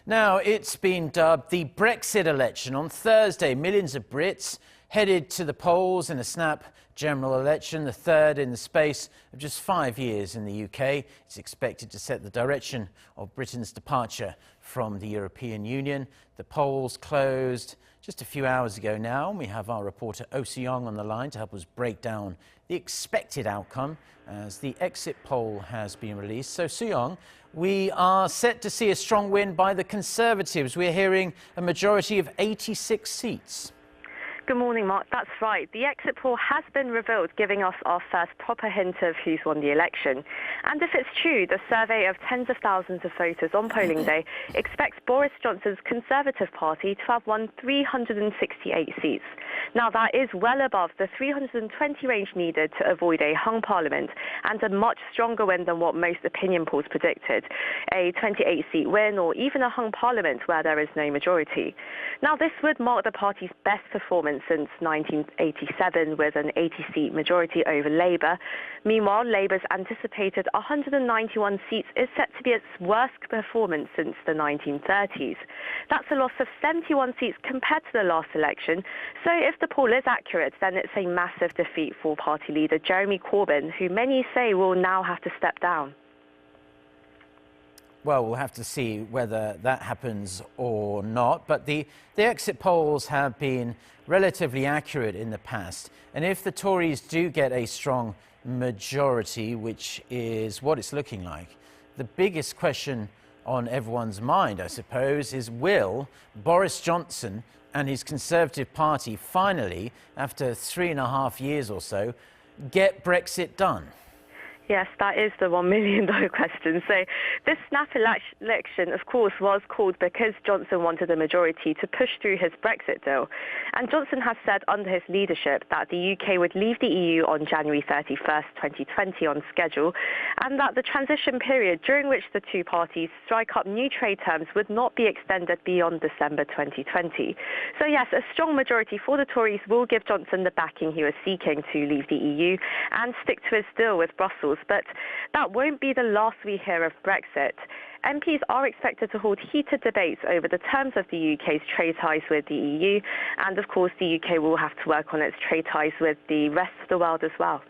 Now, it's been dubbed the Brexit election. On Thursday, millions of Brits headed to the polls in a snap general election, the third in the space of just 5 years in the UK. It's expected to set the direction of Britain's departure from the European Union. The polls closed just a few hours ago now, and we have our reporter Oh Soo-young on the line to help us break down the expected outcome as the exit poll has been released. So, Soo-young, we are set to see a strong win by the Conservatives. We're hearing a majority of 86 seats. Good morning, Mark. That's right. The exit poll has been revealed, giving us our first proper hint of who's won the election. And if it's true, the survey of tens of thousands of voters on polling day expects Boris Johnson's Conservative Party to have won 368 seats. Now, that is well above the 320 range needed to avoid a hung parliament and a much stronger win than what most opinion polls predicted, a 28-seat win or even a hung parliament where there is no majority. Now, this would mark the party's best performance since 1987 with an 80-seat majority over Labour. Meanwhile, Labour's anticipated 191 seats is set to be its worst performance since the 1930s. That's a loss of 71 seats compared to the last election. So if the poll is accurate, then it's a massive defeat for party leader Jeremy Corbyn, who many say will now have to step down. Well, we'll have to see whether that happens or not. But the exit polls have been relatively accurate in the past. And if the Tories do get a strong majority, which is what it's looking like, the biggest question on everyone's mind, I suppose, is will Boris Johnson and his Conservative Party finally, after 3.5 years or so, get Brexit done? Yes, that is the $1 million question. So this snap election, of course, was called because Johnson wanted a majority to push through his Brexit deal. And Johnson has said under his leadership that the UK would leave the EU on January 31st, 2020 on schedule, and that the transition period during which the two parties strike up new trade terms would not be extended beyond December 2020. So yes, a strong majority for the Tories will give Johnson the backing he was seeking to leave the EU and stick to his deal with Brussels. But that won't be the last we hear of Brexit. MPs are expected to hold heated debates over the terms of the UK's trade ties with the EU. And of course, the UK will have to work on its trade ties with the rest of the world as well.